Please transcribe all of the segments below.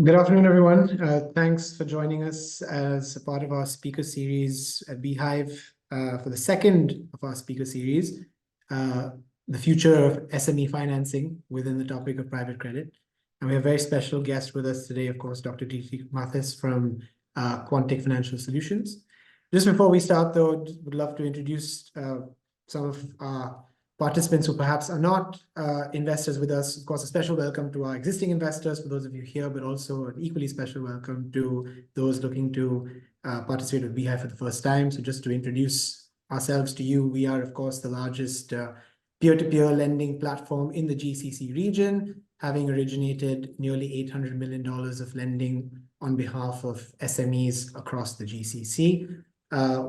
Good afternoon, everyone. Thanks for joining us as a part of our speaker series at Beehive for the second of our speaker series, the future of SME financing within the topic of private credit. And we have a very special guest with us today, of course, Dr. Dietrich Mathis from Quantic Financial Solutions. Just before we start, though, would love to introduce some of our participants who perhaps are not investors with us. Of course, a special welcome to our existing investors, for those of you here, but also an equally special welcome to those looking to participate with Beehive for the first time. So just to introduce ourselves to you, we are, of course, the largest peer-to-peer lending platform in the GCC region, having originated nearly $800 million of lending on behalf of SMEs across the GCC.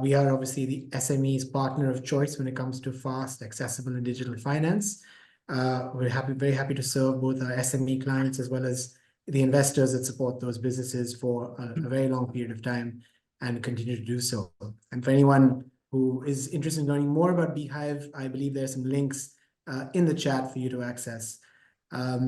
We are obviously the SME's partner of choice when it comes to fast, accessible, and digital finance. We're very happy to serve both our SME clients as well as the investors that support those businesses for a very long period of time and continue to do so. And for anyone who is interested in learning more about Beehive, I believe there are some links in the chat for you to access.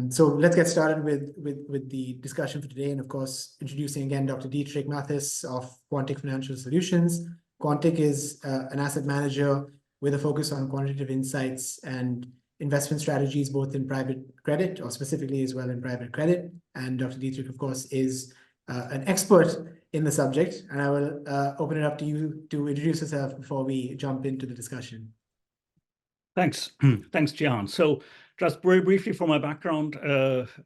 So let's get started with the discussion for today. And of course, introducing again, Dr. Dietrich Mathis of Quantic Financial Solutions. Quantic is an asset manager with a focus on quantitative insights and investment strategies, both in private credit or specifically as well in private credit. And Dr. Dietrich, of course, is an expert in the subject. And I will open it up to you to introduce yourself before we jump into the discussion. Thanks. Thanks, Jihan. So just very briefly from my background,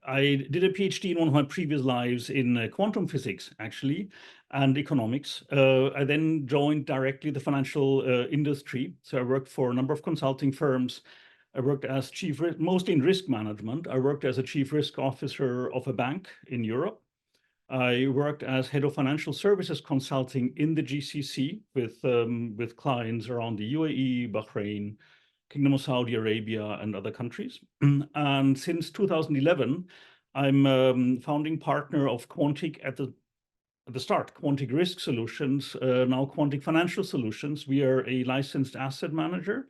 I did a PhD in one of my previous lives in quantum physics, actually, and economics. I then joined directly the financial industry. So I worked for a number of consulting firms. I worked as mostly in risk management. I worked as a chief risk officer of a bank in Europe. I worked as head of financial services consulting in the GCC with clients around the UAE, Bahrain, Kingdom of Saudi Arabia, and other countries. And since 2011, I'm founding partner of Quantic at the start, Quantic Risk Solutions, now Quantic Financial Solutions. We are a licensed asset manager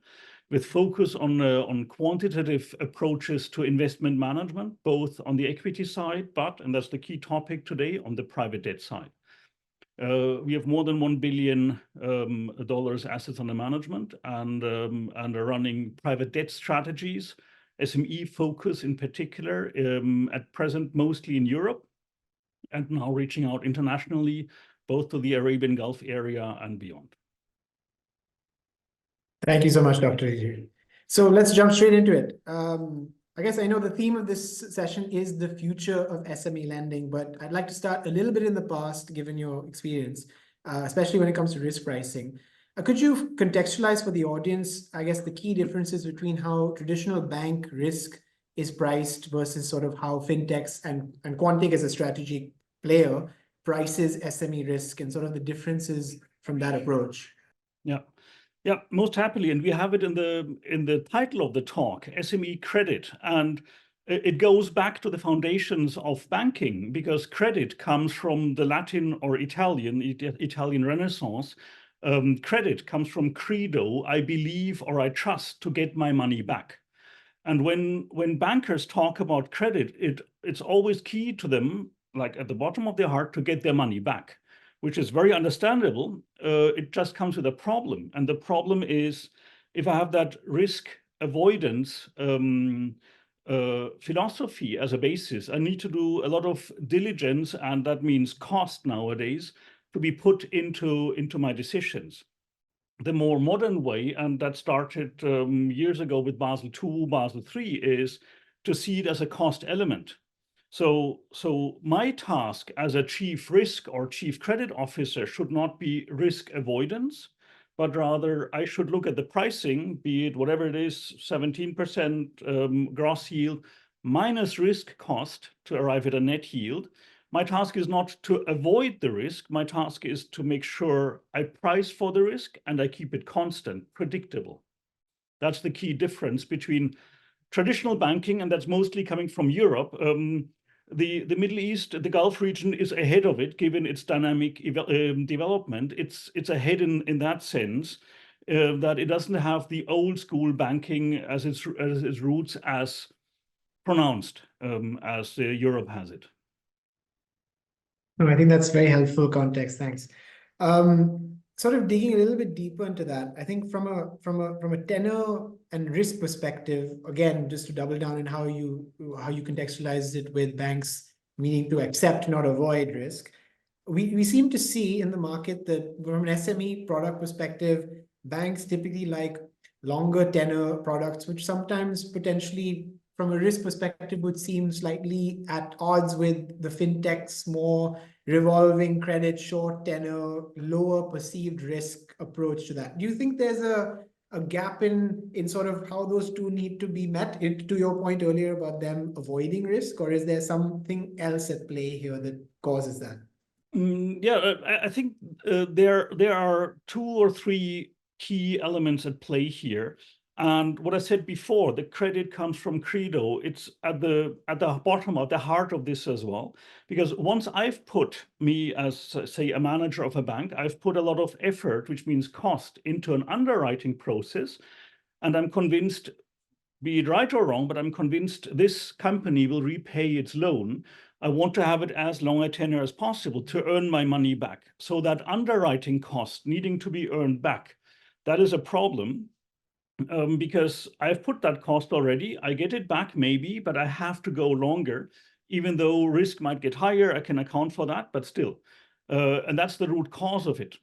with focus on quantitative approaches to investment management, both on the equity side, and that's the key topic today, on the private debt side. We have more than $1 billion assets under management and are running private debt strategies, SME focus in particular, at present mostly in Europe, and now reaching out internationally, both to the Arabian Gulf area and beyond. Thank you so much, Dr. Dietrich. So let's jump straight into it. I guess I know the theme of this session is the future of SME lending, but I'd like to start a little bit in the past, given your experience, especially when it comes to risk pricing. Could you contextualize for the audience, I guess, the key differences between how traditional bank risk is priced versus sort of how fintechs and Quantic as a strategic player prices SME risk and sort of the differences from that approach? Yeah, most happily, and we have it in the title of the talk, SME credit, and it goes back to the foundations of banking, because credit comes from the Latin or Italian Renaissance. Credit comes from credo, I believe or I trust to get my money back. And when bankers talk about credit, it's always key to them, like at the bottom of their heart, to get their money back, which is very understandable. It just comes with a problem. And the problem is, if I have that risk avoidance philosophy as a basis, I need to do a lot of diligence, and that means cost nowadays, to be put into my decisions. The more modern way, and that started years ago with Basel II, Basel III, is to see it as a cost element. So my task as a chief risk or chief credit officer should not be risk avoidance, but rather I should look at the pricing, be it whatever it is, 17% gross yield minus risk cost to arrive at a net yield. My task is not to avoid the risk. My task is to make sure I price for the risk and I keep it constant, predictable. That's the key difference between traditional banking, and that's mostly coming from Europe. The Middle East, the Gulf region is ahead of it, given its dynamic development. It's ahead in that sense, that it doesn't have the old school banking as its roots as pronounced as Europe has it. No, I think that's very helpful context. Thanks. Sort of digging a little bit deeper into that, I think from a tenor and risk perspective, again, just to double down on how you contextualize it with banks meaning to accept, not avoid risk. We seem to see in the market that from an SME product perspective, banks typically like longer tenor products, which sometimes potentially from a risk perspective would seem slightly at odds with the fintech's more revolving credit, short tenor, lower perceived risk approach to that. Do you think there's a gap in sort of how those two need to be met, to your point earlier about them avoiding risk, or is there something else at play here that causes that? Yeah, I think there are 2 or 3 key elements at play here. And what I said before, the credit comes from Credo. It's at the bottom of the heart of this as well. Because once I've put me as, say, a manager of a bank, I've put a lot of effort, which means cost, into an underwriting process. And I'm convinced, be it right or wrong, but I'm convinced this company will repay its loan. I want to have it as long a tenure as possible to earn my money back. So that underwriting cost needing to be earned back, that is a problem. Because I've put that cost already. I get it back maybe, but I have to go longer. Even though risk might get higher, I can account for that, but still. And that's the root cause of it.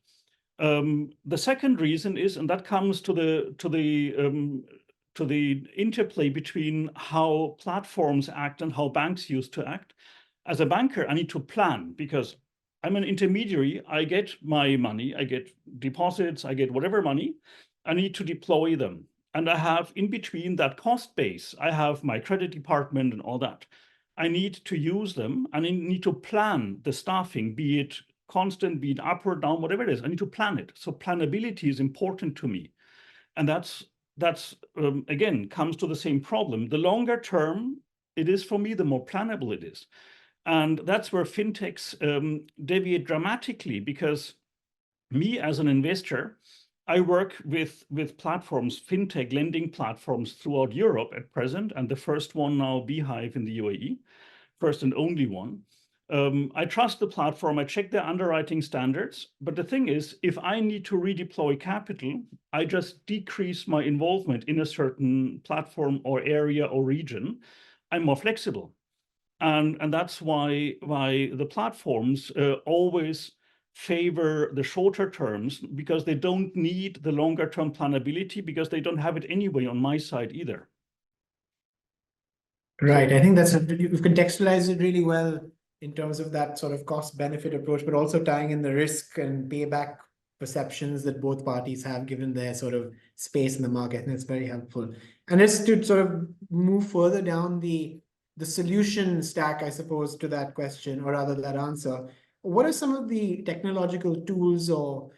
The second reason is, and that comes to the interplay between how platforms act and how banks used to act. As a banker, I need to plan because I'm an intermediary. I get my money, I get deposits, I get whatever money. I need to deploy them. And I have in between that cost base, I have my credit department and all that. I need to use them and I need to plan the staffing, be it constant, be it up or down, whatever it is. I need to plan it. So planability is important to me. And that's again, comes to the same problem. The longer term it is for me, the more plannable it is. And that's where fintechs deviate dramatically, because me as an investor, I work with platforms, fintech lending platforms throughout Europe at present, and the first one now, Beehive in the UAE, first and only one. I trust the platform, I check their underwriting standards, but the thing is, if I need to redeploy capital, I just decrease my involvement in a certain platform or area or region. I'm more flexible. And that's why the platforms always favor the shorter terms, because they don't need the longer term planability, because they don't have it anyway on my side either. Right. I think you've contextualized it really well in terms of that sort of cost benefit approach, but also tying in the risk and payback perceptions that both parties have given their sort of space in the market. And it's very helpful. And just to sort of move further down the solution stack, I suppose, to that question, or rather that answer, what are some of the technological tools or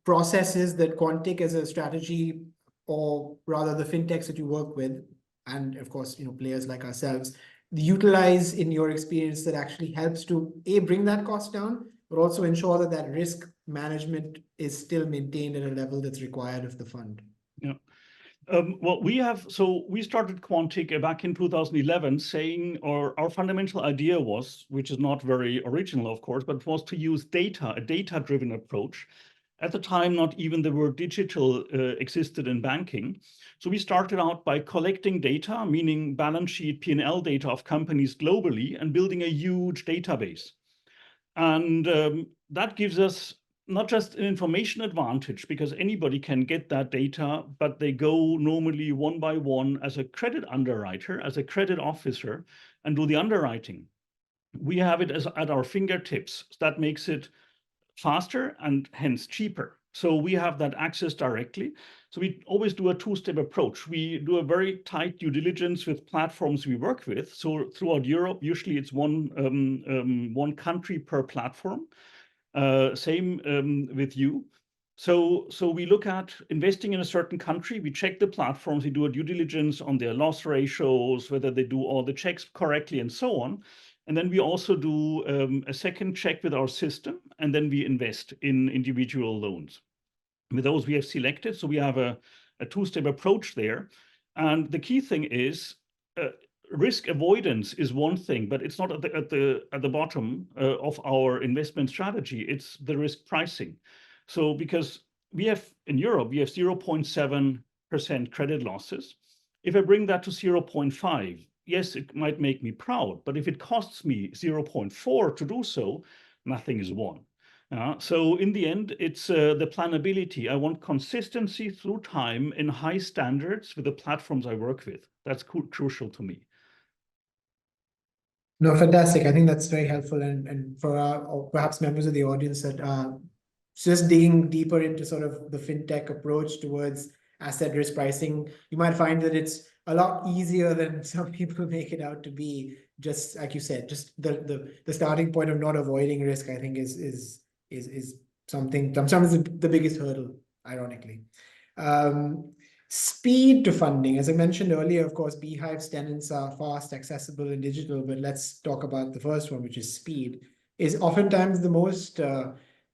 processes that Quantic as a strategy, or rather the fintechs that you work with, and of course, players like ourselves, utilize in your experience that actually helps to bring that cost down, but also ensure that that risk management is still maintained at a level that's required of the fund? Yeah. Well, we started Quantic back in 2011 saying, or our fundamental idea was, which is not very original, of course, but was to use data, a data-driven approach. At the time, not even the word digital existed in banking. So we started out by collecting data, meaning balance sheet, P&L data of companies globally, and building a huge database. And that gives us not just an information advantage, because anybody can get that data, but they go normally one by one as a credit underwriter, as a credit officer, and do the underwriting. We have it at our fingertips. That makes it faster and hence cheaper. So we have that access directly. So we always do a two-step approach. We do a very tight due diligence with platforms we work with. So throughout Europe, usually it's one country per platform. Same with you. So we look at investing in a certain country. We check the platforms. We do a due diligence on their loss ratios, whether they do all the checks correctly, and so on. And then we also do a second check with our system, and then we invest in individual loans. With those we have selected, so we have a two-step approach there. And the key thing is, risk avoidance is one thing, but it's not at the bottom of our investment strategy. It's the risk pricing. So because we have in Europe, we have 0.7% credit losses. If I bring that to 0.5, yes, it might make me proud, but if it costs me 0.4 to do so, nothing is won. So in the end, it's the planability. I want consistency through time in high standards with the platforms I work with. That's crucial to me. No, fantastic. I think that's very helpful. And for our, or perhaps members of the audience that are just digging deeper into sort of the fintech approach towards asset risk pricing, you might find that it's a lot easier than some people make it out to be. Just like you said, just the starting point of not avoiding risk, I think is something sometimes the biggest hurdle, ironically. Speed to funding. As I mentioned earlier, of course, Beehive's tenants are fast, accessible, and digital, but let's talk about the first one, which is speed, is oftentimes the most,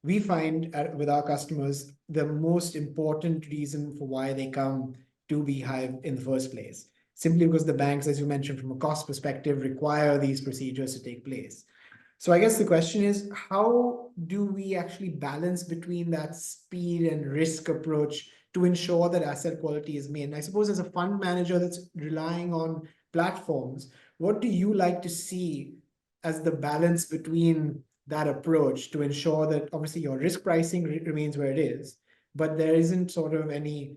we find with our customers, the most important reason for why they come to Beehive in the first place. Simply because the banks, as you mentioned, from a cost perspective, require these procedures to take place. So I guess the question is, how do we actually balance between that speed and risk approach to ensure that asset quality is made? And I suppose as a fund manager that's relying on platforms, what do you like to see as the balance between that approach to ensure that obviously your risk pricing remains where it is, but there isn't sort of any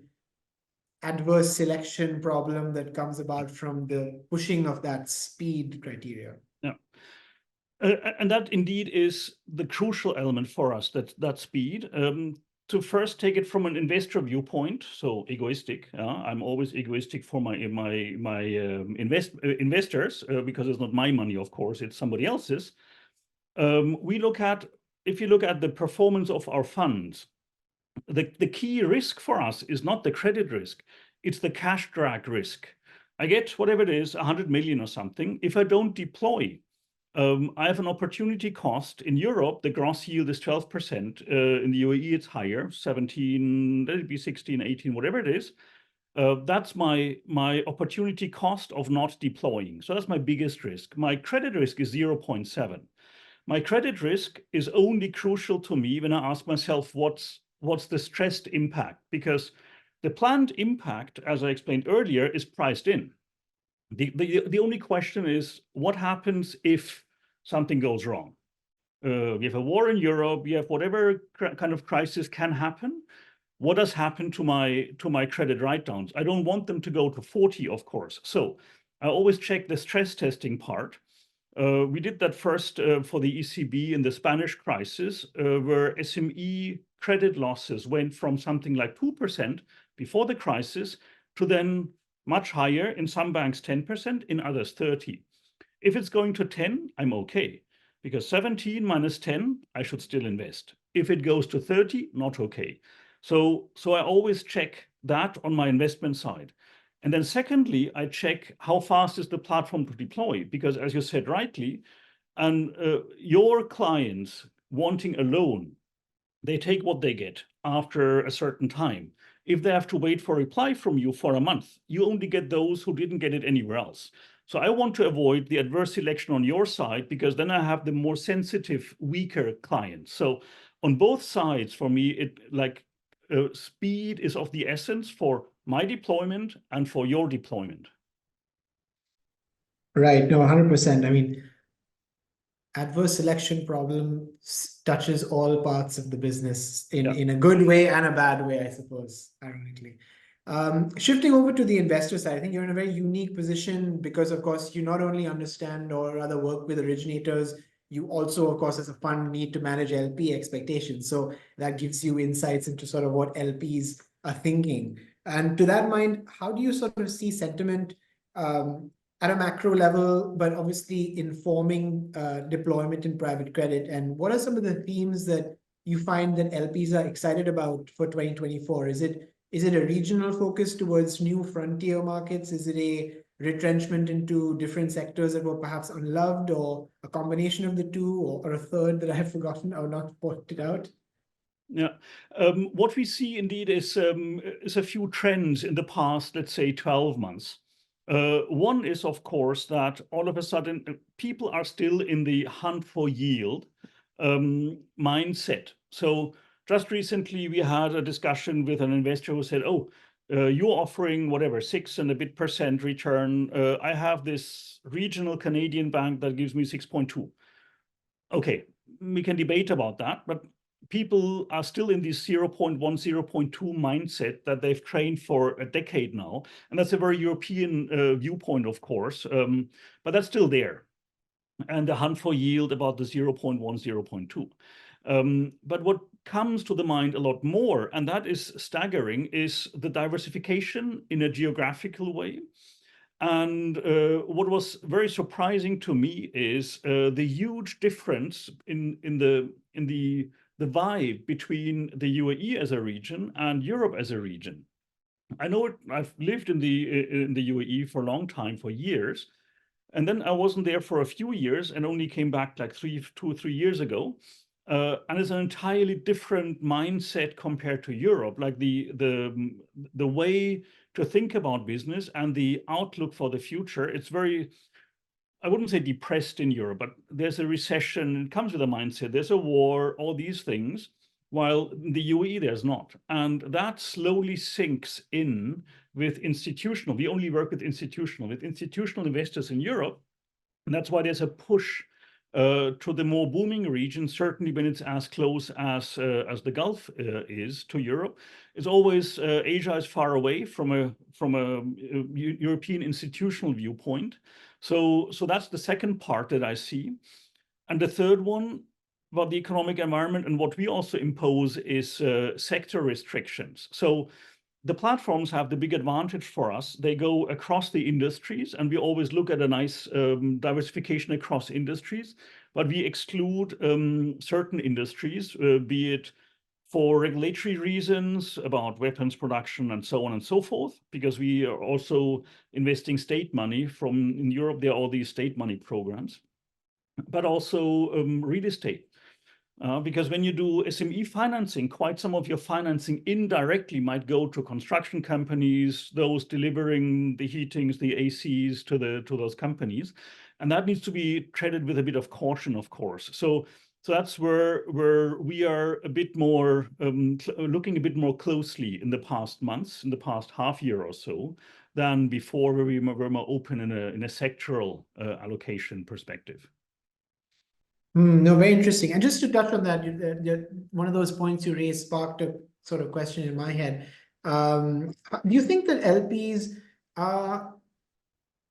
adverse selection problem that comes about from the pushing of that speed criteria? Yeah. And that indeed is the crucial element for us, that speed. To first take it from an investor viewpoint, so egoistic. I'm always egoistic for my investors because it's not my money, of course, it's somebody else's. If you look at the performance of our funds, the key risk for us is not the credit risk, it's the cash drag risk. I get whatever it is, 100 million or something. If I don't deploy, I have an opportunity cost. In Europe, the gross yield is 12%. In the UAE, it's higher, 17, that'd be 16, 18, whatever it is. That's my opportunity cost of not deploying. So that's my biggest risk. My credit risk is 0.7. My credit risk is only crucial to me when I ask myself, what's the stressed impact? Because the planned impact, as I explained earlier, is priced in. The only question is, what happens if something goes wrong? We have a war in Europe, we have whatever kind of crisis can happen. What does happen to my credit write-downs? I don't want them to go to 40, of course. So I always check the stress testing part. We did that first for the ECB in the Spanish crisis, where SME credit losses went from something like 2% before the crisis to then much higher, in some banks 10%, in others 30. If it's going to 10, I'm okay, because 17 minus 10, I should still invest. If it goes to 30, not okay. So I always check that on my investment side. And then secondly, I check how fast is the platform to deploy, because as you said rightly, and your clients wanting a loan, they take what they get after a certain time. If they have to wait for a reply from you for a month, you only get those who didn't get it anywhere else. So I want to avoid the adverse selection on your side, because then I have the more sensitive, weaker clients. So on both sides, for me, speed is of the essence for my deployment and for your deployment. Right. No, 100%. I mean, adverse selection problem touches all parts of the business in a good way and a bad way, I suppose, ironically. Shifting over to the investor side, I think you're in a very unique position because, of course, you not only understand or rather work with originators, you also, of course, as a fund, need to manage LP expectations. So that gives you insights into sort of what LPs are thinking. And to that mind, how do you sort of see sentiment at a macro level, but obviously informing deployment in private credit? And what are some of the themes that you find that LPs are excited about for 2024? Is it a regional focus towards new frontier markets? Is it a retrenchment into different sectors that were perhaps unloved, or a combination of the two, or a third that I have forgotten or not pointed out? Yeah, what we see indeed is a few trends in the past, let's say 12 months. One is, of course, that all of a sudden people are still in the hunt for yield mindset. So just recently we had a discussion with an investor who said, oh, you're offering whatever, 6 and a bit % return. I have this regional Canadian bank that gives me 6.2. Okay, we can debate about that, but people are still in this 0.1, 0.2 mindset that they've trained for a decade now. And that's a very European viewpoint, of course, but that's still there. And the hunt for yield about the 0.1, 0.2. But what comes to the mind a lot more, and that is staggering, is the diversification in a geographical way. And what was very surprising to me is the huge difference in the vibe between the UAE as a region and Europe as a region. I know I've lived in the UAE for a long time, for years, and then I wasn't there for a few years and only came back like 2 or 3 years ago. And it's an entirely different mindset compared to Europe, like the way to think about business and the outlook for the future. It's very, I wouldn't say depressed in Europe, but there's a recession, it comes with a mindset, there's a war, all these things, while in the UAE there's not. And that slowly sinks in with institutional, we only work with institutional investors in Europe. And that's why there's a push to the more booming region, certainly when it's as close as the Gulf is to Europe. It's always Asia is far away from a European institutional viewpoint. So that's the second part that I see. And the third one about the economic environment and what we also impose is sector restrictions. So the platforms have the big advantage for us. They go across the industries, and we always look at a nice diversification across industries, but we exclude certain industries, be it for regulatory reasons about weapons production and so on and so forth, because we are also investing state money in Europe, there are all these state money programs, but also real estate. Because when you do SME financing, quite some of your financing indirectly might go to construction companies, those delivering the heatings, the ACs to those companies, and that needs to be treated with a bit of caution, of course. So that's where we are a bit more looking a bit more closely in the past months, in the past half year or so, than before, where we were more open in a sectoral allocation perspective. No, very interesting. And just to touch on that, one of those points you raised sparked a sort of question in my head. Do you think that LPs are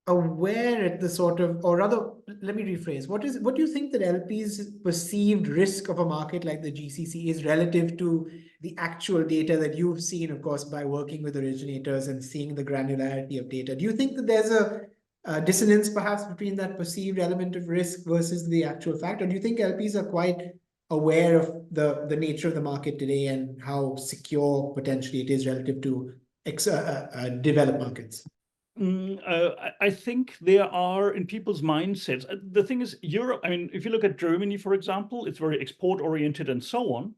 aware at the sort of, or rather, let me rephrase, what do you think that LPs' perceived risk of a market like the GCC is relative to the actual data that you've seen, of course, by working with originators and seeing the granularity of data? Do you think that there's a dissonance perhaps between that perceived element of risk versus the actual fact? Or do you think LPs are quite aware of the nature of the market today and how secure potentially it is relative to developed markets? I think there are in people's mindsets. The thing is, Europe, I mean, if you look at Germany, for example, it's very export oriented and so on.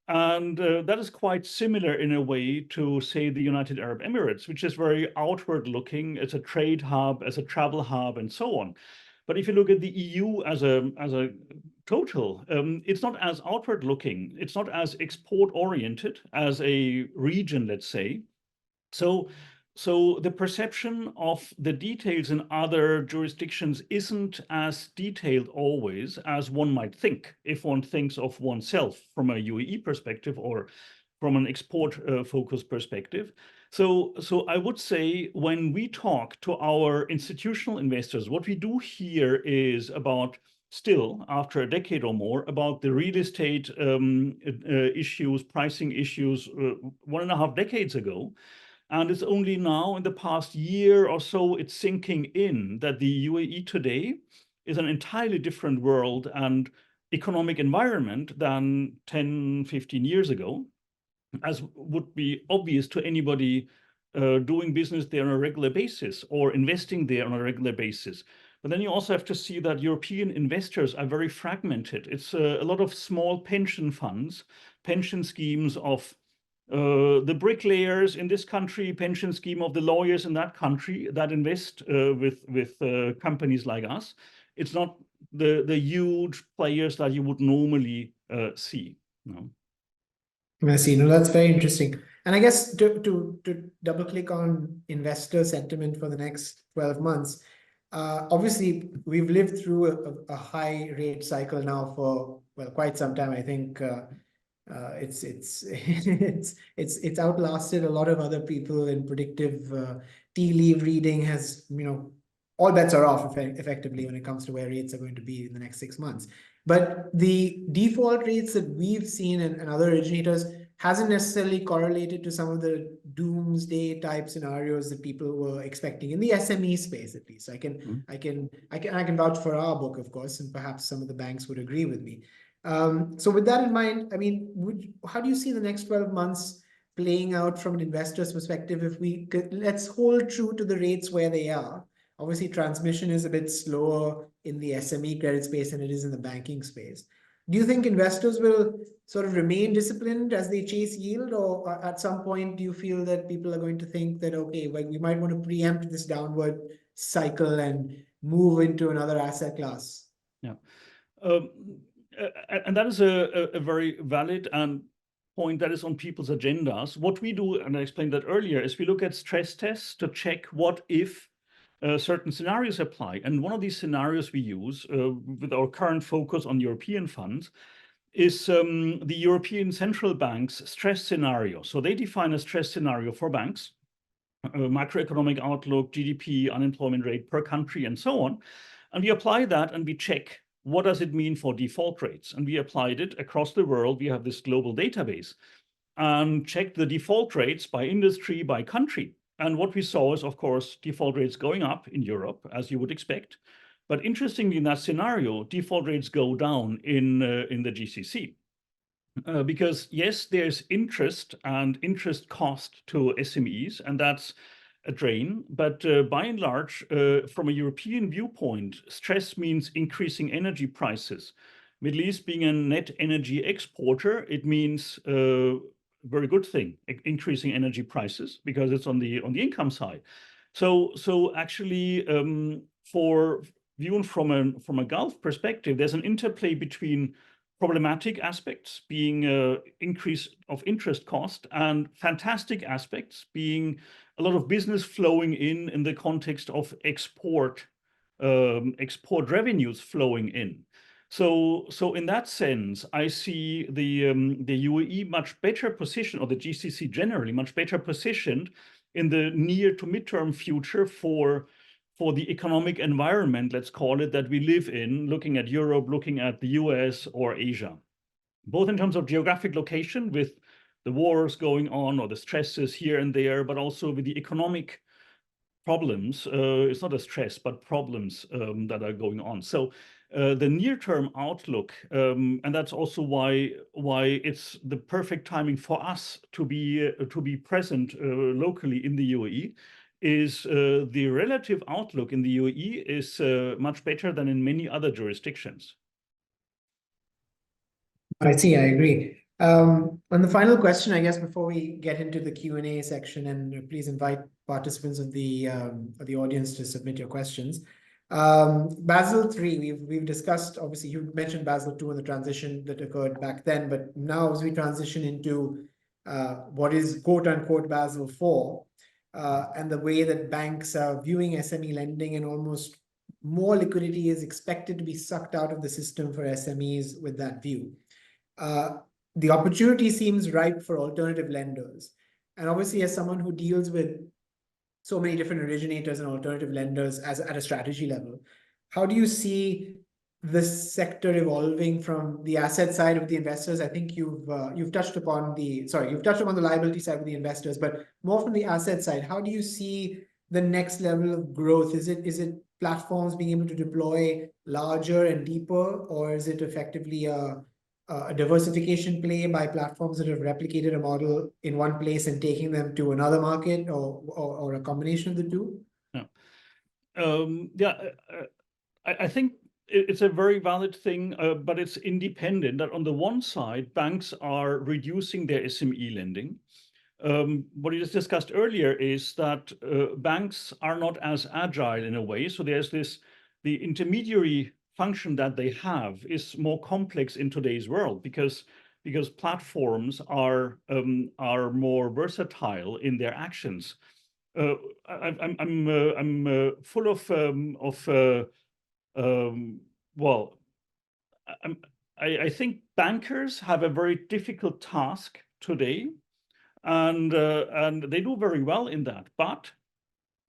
And that is quite similar in a way to, say, the United Arab Emirates, which is very outward looking as a trade hub, as a travel hub, and so on. But if you look at the EU as a total, it's not as outward looking. It's not as export oriented as a region, let's say. So the perception of the details in other jurisdictions isn't as detailed always as one might think if one thinks of oneself from a UAE perspective or from an export focused perspective. So I would say when we talk to our institutional investors, what we do here is about still, after a decade or more, about the real estate issues, pricing issues 1.5 decades ago. And it's only now in the past year or so, it's sinking in that the UAE today is an entirely different world and economic environment than 10, 15 years ago, as would be obvious to anybody doing business there on a regular basis or investing there on a regular basis. But then you also have to see that European investors are very fragmented. It's a lot of small pension funds, pension schemes of the bricklayers in this country, pension scheme of the lawyers in that country that invest with companies like us. It's not the huge players that you would normally see. No? I see. No, that's very interesting. And I guess to double click on investor sentiment for the next 12 months, obviously we've lived through a high rate cycle now for, well, quite some time. I think it's outlasted a lot of other people in predictive tea leaf reading. Has, all bets are off effectively when it comes to where rates are going to be in the next 6 months. But the default rates that we've seen and other originators hasn't necessarily correlated to some of the doomsday type scenarios that people were expecting in the SME space, at least. I can vouch for our book, of course, and perhaps some of the banks would agree with me. So with that in mind, I mean, how do you see the next 12 months playing out from an investor's perspective? If let's hold true to the rates where they are. Obviously, transmission is a bit slower in the SME credit space than it is in the banking space. Do you think investors will sort of remain disciplined as they chase yield, or at some point do you feel that people are going to think that, okay, well, we might want to preempt this downward cycle and move into another asset class? Yeah. And that is a very valid point that is on people's agendas. What we do, and I explained that earlier, is we look at stress tests to check what if certain scenarios apply. And one of these scenarios we use with our current focus on European funds is the European Central Bank's stress scenario. So they define a stress scenario for banks, macroeconomic outlook, GDP, unemployment rate per country, and so on. And we apply that and we check what does it mean for default rates. And we applied it across the world. We have this global database and checked the default rates by industry, by country. And what we saw is, of course, default rates going up in Europe, as you would expect. But interestingly, in that scenario, default rates go down in the GCC. Because yes, there's interest and interest cost to SMEs, and that's a drain. But by and large, from a European viewpoint, stress means increasing energy prices. Middle East being a net energy exporter, it means very good thing, increasing energy prices, because it's on the income side. So actually, for viewing from a Gulf perspective, there's an interplay between problematic aspects being increase of interest cost and fantastic aspects being a lot of business flowing in the context of export revenues flowing in. So in that sense, I see the UAE much better positioned, or the GCC generally much better positioned in the near to midterm future for the economic environment, let's call it, that we live in, looking at Europe, looking at the US or Asia, both in terms of geographic location with the wars going on or the stresses here and there, but also with the economic problems. It's not a stress, but problems that are going on. So the near-term outlook, and that's also why it's the perfect timing for us to be present locally in the UAE, is the relative outlook in the UAE is much better than in many other jurisdictions. I see, I agree. And the final question, I guess, before we get into the Q&A section, and please invite participants of the audience to submit your questions. Basel III, we've discussed, obviously, you mentioned Basel II and the transition that occurred back then, but now as we transition into what is quote unquote Basel IV, and the way that banks are viewing SME lending, and almost more liquidity is expected to be sucked out of the system for SMEs with that view. The opportunity seems ripe for alternative lenders. And obviously, as someone who deals with so many different originators and alternative lenders at a strategy level, how do you see this sector evolving from the asset side of the investors? I think you've touched upon the liability side of the investors, but more from the asset side, how do you see the next level of growth? Is it platforms being able to deploy larger and deeper, or is it effectively a diversification play by platforms that have replicated a model in one place and taking them to another market, or a combination of the two? Yeah. I think it's a very valid thing, but it's independent. That on the one side, banks are reducing their SME lending. What you just discussed earlier is that banks are not as agile in a way. So there's the intermediary function that they have is more complex in today's world because platforms are more versatile in their actions. I'm full of well, I think bankers have a very difficult task today, and they do very well in that. But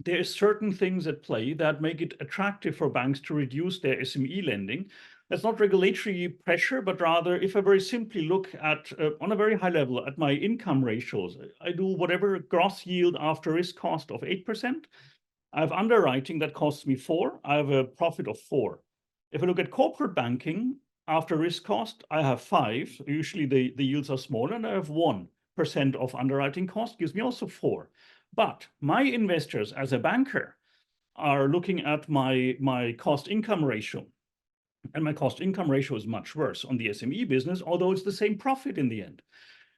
there are certain things at play that make it attractive for banks to reduce their SME lending. That's not regulatory pressure, but rather, if I very simply look at, on a very high level, at my income ratios, I do whatever gross yield after risk cost of 8%. I have underwriting that costs me 4. I have a profit of 4. If I look at corporate banking, after risk cost, I have 5. Usually the yields are smaller, and I have 1% of underwriting cost, gives me also 4. But my investors as a banker are looking at my cost income ratio. And my cost income ratio is much worse on the SME business, although it's the same profit in the end.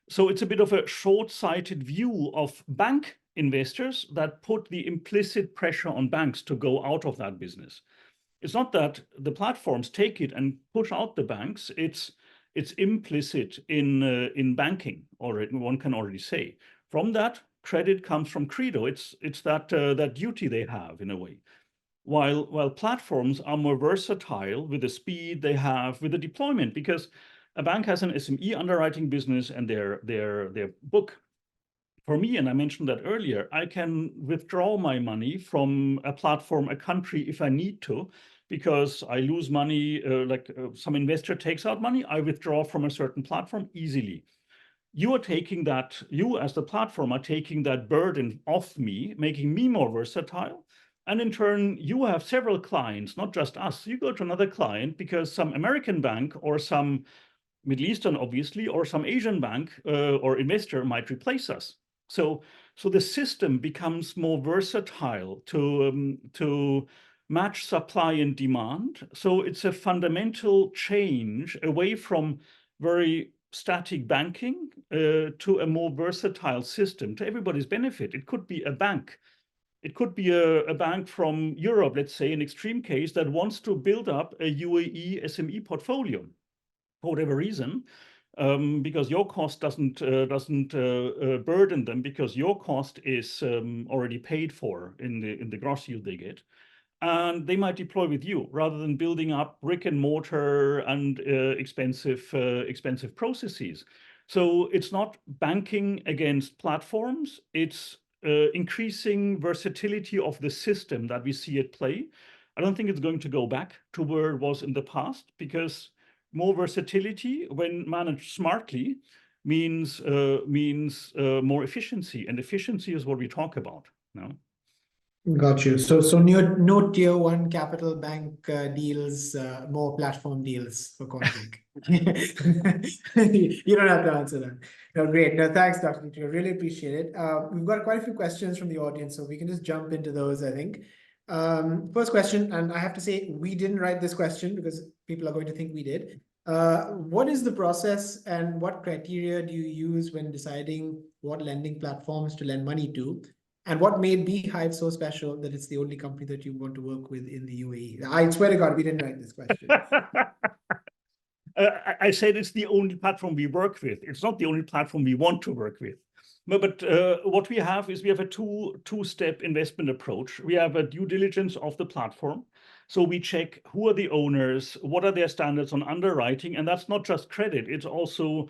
So it's a bit of a short-sighted view of bank investors that put the implicit pressure on banks to go out of that business. It's not that the platforms take it and push out the banks. It's implicit in banking, or one can already say. From that, credit comes from Credo. It's that that duty they have in a way. While platforms are more versatile with the speed they have with the deployment, because a bank has an SME underwriting business and their book. For me, and I mentioned that earlier, I can withdraw my money from a platform, a country, if I need to, because I lose money, some investor takes out money, I withdraw from a certain platform easily. You are taking that, you as the platform are taking that burden off me, making me more versatile. And in turn, you have several clients, not just us. You go to another client because some American bank or some Middle Eastern, obviously, or some Asian bank or investor might replace us. So the system becomes more versatile to match supply and demand. So it's a fundamental change away from very static banking to a more versatile system to everybody's benefit. It could be a bank. It could be a bank from Europe, let's say, an extreme case that wants to build up a UAE SME portfolio for whatever reason, because your cost doesn't burden them, because your cost is already paid for in the gross yield they get, and they might deploy with you rather than building up brick and mortar and expensive processes. So it's not banking against platforms; it's increasing versatility of the system that we see at play. I don't think it's going to go back to where it was in the past, because more versatility, when managed smartly, means more efficiency, and efficiency is what we talk about now. Got you. So no tier one capital bank deals, more platform deals for Quantic. You don't have to answer that. No, great. No, thanks, Dr. Nitya. Really appreciate it. We've got quite a few questions from the audience, so we can just jump into those, I think. First question, and I have to say, we didn't write this question because people are going to think we did. What is the process and what criteria do you use when deciding what lending platforms to lend money to? And what made Beehive so special that it's the only company that you want to work with in the UAE? I swear to God, we didn't write this question. I said it's the only platform we work with. It's not the only platform we want to work with. But what we have is we have a two-step investment approach. We have a due diligence of the platform. So we check who are the owners, what are their standards on underwriting, and that's not just credit. It's also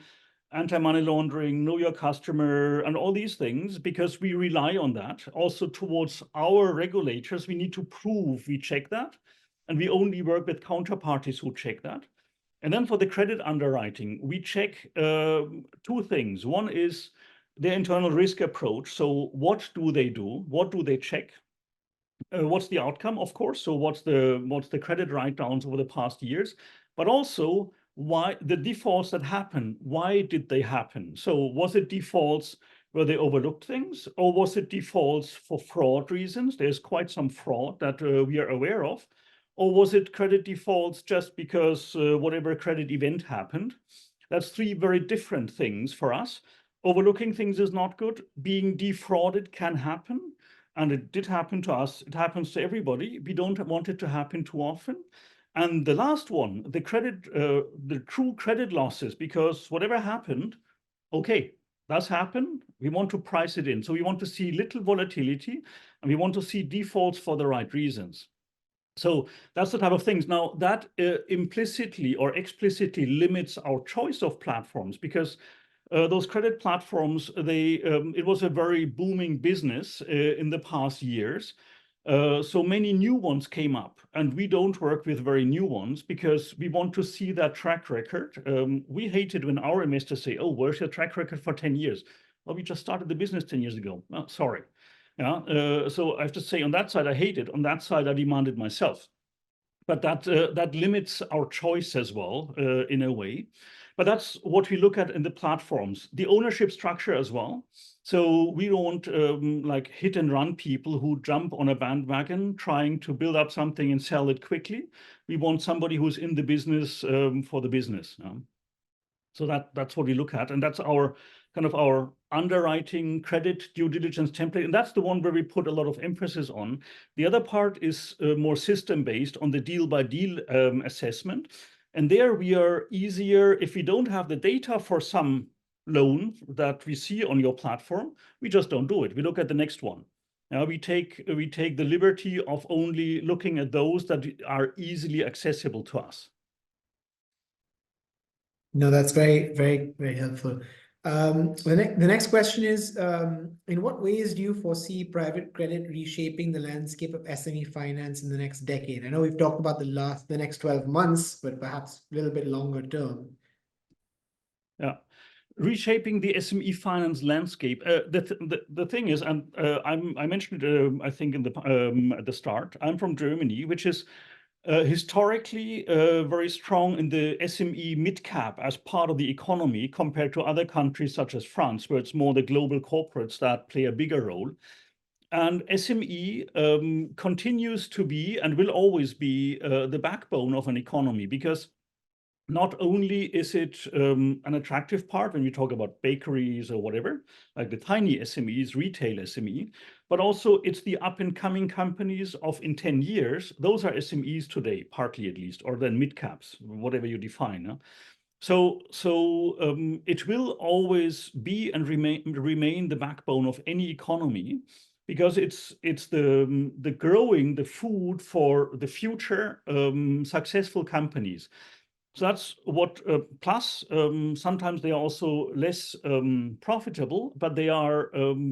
anti-money laundering, know your customer, and all these things, because we rely on that. Also towards our regulators, we need to prove we check that. And we only work with counterparties who check that. And then for the credit underwriting, we check two things. One is their internal risk approach. So what do they do? What do they check? What's the outcome, of course? So what's the credit write-downs over the past years? But also, why the defaults that happen, why did they happen? So was it defaults where they overlooked things, or was it defaults for fraud reasons? There's quite some fraud that we are aware of. Or was it credit defaults just because whatever credit event happened? That's three very different things for us. Overlooking things is not good. Being defrauded can happen. And it did happen to us. It happens to everybody. We don't want it to happen too often. And the last one, the true credit losses, because whatever happened, okay, that's happened. We want to price it in. So we want to see little volatility, and we want to see defaults for the right reasons. So that's the type of things. Now that implicitly or explicitly limits our choice of platforms, because those credit platforms, it was a very booming business in the past years. So many new ones came up, and we don't work with very new ones because we want to see that track record. We hate it when our investors say, "Oh, where's your track record for 10 years?" Well, we just started the business 10 years ago. Oh, sorry. Yeah. So I have to say, on that side, I hate it. On that side, I demand it myself. But that limits our choice as well, in a way. But that's what we look at in the platforms. The ownership structure as well. So we don't like hit and run people who jump on a bandwagon trying to build up something and sell it quickly. We want somebody who's in the business for the business. So that's what we look at, and that's our kind of our underwriting credit due diligence template, and that's the one where we put a lot of emphasis on. The other part is more system-based on the deal-by-deal assessment, and there we are easier if we don't have the data for some loan that we see on your platform. We just don't do it. We look at the next one. Now we take the liberty of only looking at those that are easily accessible to us. No, that's very, very, very helpful. The next question is, in what ways do you foresee private credit reshaping the landscape of SME finance in the next decade? I know we've talked about the next 12 months, but perhaps a little bit longer term. Yeah. Reshaping the SME finance landscape. The thing is, and I mentioned it, I think at the start. I'm from Germany, which is historically very strong in the SME mid-cap as part of the economy compared to other countries such as France, where it's more the global corporates that play a bigger role. And SME continues to be and will always be the backbone of an economy, because not only is it an attractive part when we talk about bakeries or whatever, like the tiny SMEs, retail SME, but also it's the up-and-coming companies of in 10 years. Those are SMEs today, partly at least, or then mid-caps, whatever you define. Huh? So it will always be and remain the backbone of any economy, because it's the growing, the food for the future successful companies. So that's what, plus sometimes they are also less profitable, but they are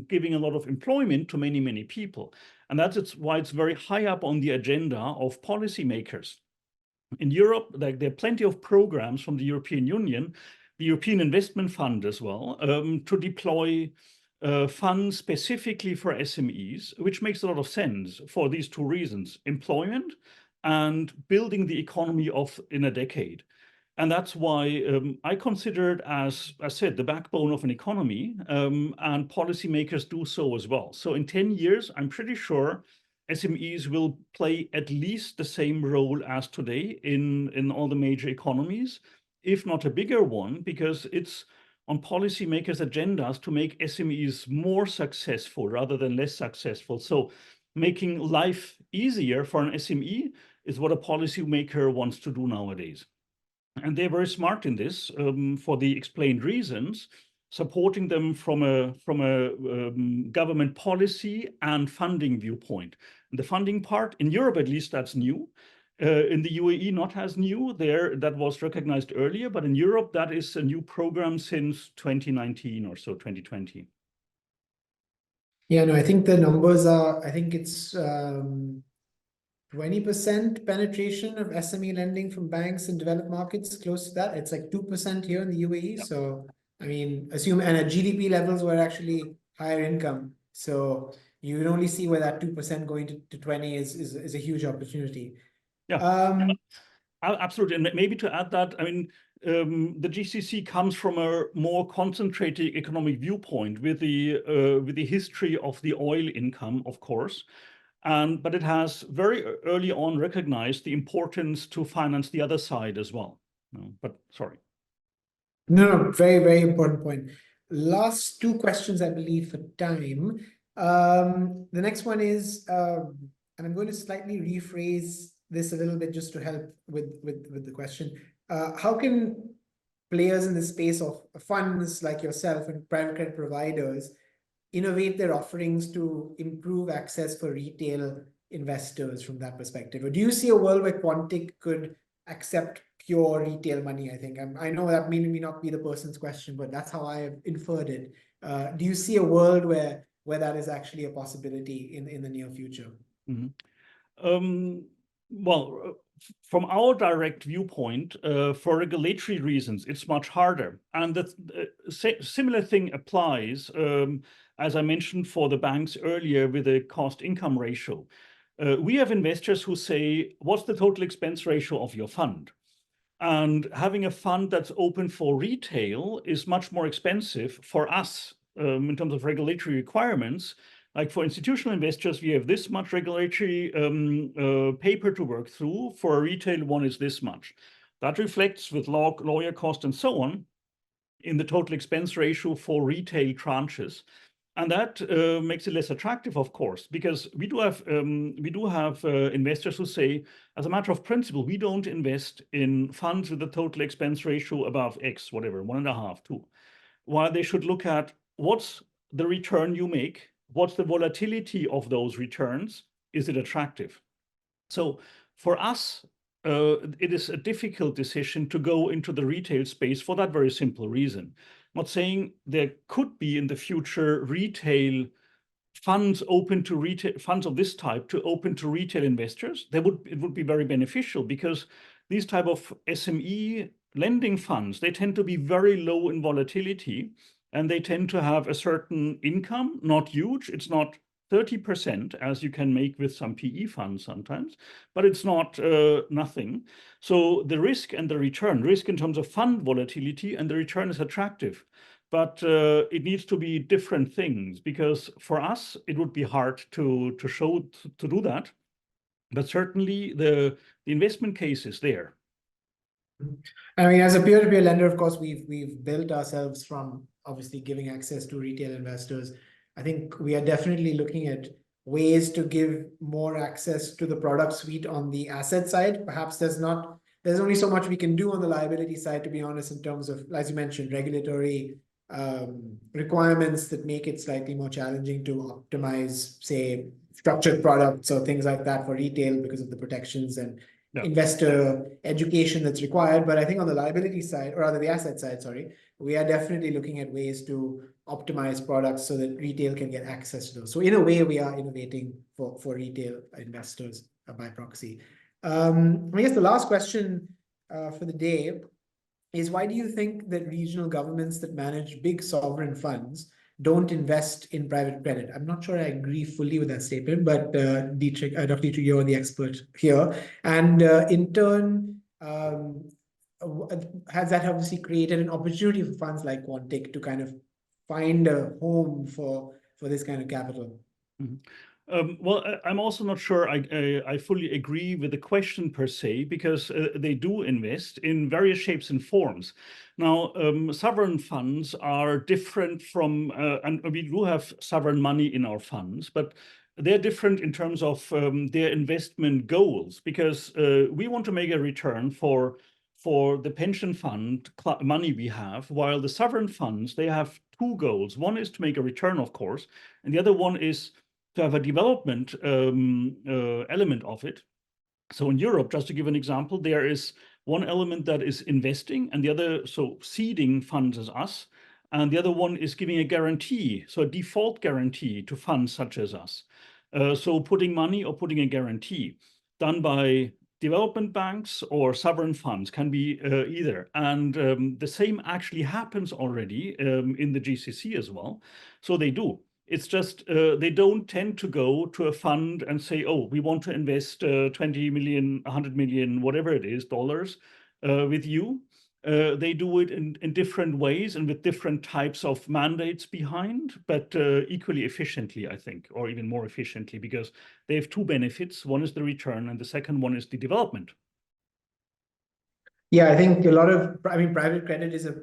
giving a lot of employment to many, many people. And that's why it's very high up on the agenda of policymakers. In Europe, like, there are plenty of programs from the European Union, the European Investment Fund as well, to deploy funds specifically for SMEs, which makes a lot of sense for these two reasons: employment and building the economy in a decade. And that's why I consider it, as I said, the backbone of an economy, and policymakers do so as well. So in 10 years, I'm pretty sure SMEs will play at least the same role as today in all the major economies, if not a bigger one, because it's on policymakers' agendas to make SMEs more successful rather than less successful. So making life easier for an SME is what a policymaker wants to do nowadays. And they're very smart in this for the explained reasons, supporting them from a government policy and funding viewpoint. And the funding part, in Europe at least, that's new. In the UAE, not as new. There, that was recognized earlier, but in Europe, that is a new program since 2019 or so, 2020. Yeah, no, I think the numbers are, I think it's 20% penetration of SME lending from banks in developed markets, close to that. It's like 2% here in the UAE. Yeah. So, I mean, assume, and at GDP levels, we're actually higher income. So you would only see where that 2% going to 20 is a huge opportunity. Yeah. Absolutely. And maybe to add that, I mean, the GCC comes from a more concentrated economic viewpoint with the history of the oil income, of course. But it has very early on recognized the importance to finance the other side as well. But sorry. No, very, very important point. Last two questions, I believe, for time. The next one is, and I'm going to slightly rephrase this a little bit just to help with the question. How can players in the space of funds like yourself and private credit providers innovate their offerings to improve access for retail investors from that perspective? Or do you see a world where Quantic could accept pure retail money? I think I know that may not be the person's question, but that's how I have inferred it. Do you see a world where that is actually a possibility in the near future? Well, from our direct viewpoint, for regulatory reasons, it's much harder. And the similar thing applies, as I mentioned, for the banks earlier with the cost-income ratio. We have investors who say, what's the total expense ratio of your fund? And having a fund that's open for retail is much more expensive for us in terms of regulatory requirements. Like for institutional investors, we have this much regulatory paper to work through. For a retail one is this much. That reflects with lawyer cost and so on in the total expense ratio for retail tranches. And that makes it less attractive, of course, because we do have investors who say, as a matter of principle, we don't invest in funds with a total expense ratio above X, whatever, 1.5, 2. While they should look at what's the return you make, what's the volatility of those returns, is it attractive? So for us, it is a difficult decision to go into the retail space for that very simple reason. I'm not saying there could be in the future retail funds open to retail funds of this type to open to retail investors. It would be very beneficial because these type of SME lending funds, they tend to be very low in volatility and they tend to have a certain income, not huge. It's not 30% as you can make with some PE funds sometimes, but it's not nothing. So the risk and the return, risk in terms of fund volatility and the return is attractive. But it needs to be different things because for us, it would be hard to do that. But certainly the investment case is there. I mean, as a peer-to-peer lender, of course, we've built ourselves from obviously giving access to retail investors. I think we are definitely looking at ways to give more access to the product suite on the asset side. Perhaps there's only so much we can do on the liability side, to be honest, in terms of, as you mentioned, regulatory requirements that make it slightly more challenging to optimize, say, structured products or things like that for retail because of the protections and investor education that's required. But I think on the liability side, or rather the asset side, sorry, we are definitely looking at ways to optimize products so that retail can get access to those. So in a way, we are innovating for retail investors by proxy. I guess the last question for the day is, why do you think that regional governments that manage big sovereign funds don't invest in private credit? I'm not sure I agree fully with that statement, but Dr. Dietrich, you're the expert here. And in turn, has that obviously created an opportunity for funds like Quantic to kind of find a home for this kind of capital? Mm-hmm. Well, I'm also not sure I fully agree with the question per se, because they do invest in various shapes and forms. Now, sovereign funds are different from, and we do have sovereign money in our funds, but they're different in terms of their investment goals, because we want to make a return for the pension fund money we have, while the sovereign funds, they have two goals. One is to make a return, of course, and the other one is to have a development element of it. So in Europe, just to give an example, there is one element that is investing and the other, so seeding funds as us, and the other one is giving a guarantee, so a default guarantee to funds such as us. So putting money or putting a guarantee done by development banks or sovereign funds, can be either. And the same actually happens already in the GCC as well. So they do. It's just they don't tend to go to a fund and say, oh, we want to invest 20 million, 100 million, whatever it is, dollars with you. They do it in different ways and with different types of mandates behind, but equally efficiently, I think, or even more efficiently, because they have two benefits. One is the return, and the second one is the development. Yeah, I think a lot of, private credit is a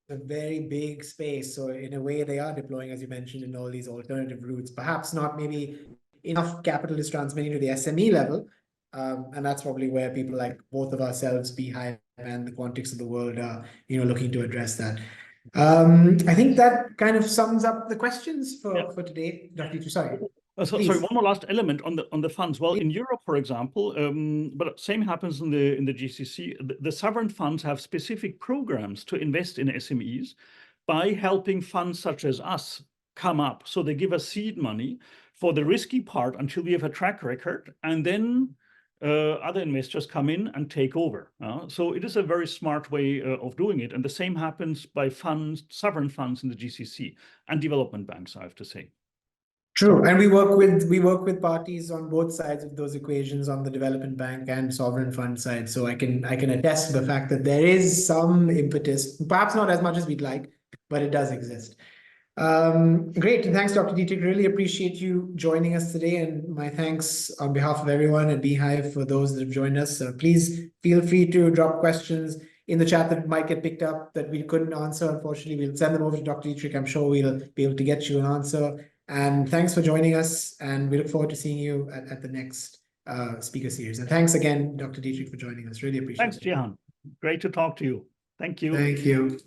very big space. So in a way, they are deploying, as you mentioned, in all these alternative routes. Perhaps not maybe enough capital is transmitting to the SME level. And that's probably where people like both of ourselves, Beehive and the Quantics of the world, are looking to address that. I think that kind of sums up the questions for today, Dr. Itri. Sorry. Sorry, one more last element on the funds. Well, in Europe, for example, but same happens in the GCC. The sovereign funds have specific programs to invest in SMEs by helping funds such as us come up. So they give us seed money for the risky part until we have a track record, and then other investors come in and take over. So it is a very smart way of doing it, and the same happens by sovereign funds in the GCC and development banks, I have to say. True, and we work with parties on both sides of those equations, on the development bank and sovereign fund side. So I can attest to the fact that there is some impetus, perhaps not as much as we'd like, but it does exist. Great, thanks, Dr. Dietrich. Really appreciate you joining us today, and my thanks on behalf of everyone at Beehive for those that have joined us. Please feel free to drop questions in the chat that might get picked up that we couldn't answer. Unfortunately, we'll send them over to Dr. Dietrich. I'm sure we'll be able to get you an answer. And thanks for joining us, and we look forward to seeing you at the next speaker series. And thanks again, Dr. Dietrich, for joining us. Really appreciate it. Thanks, Jihan. Great to talk to you. Thank you. Thank you.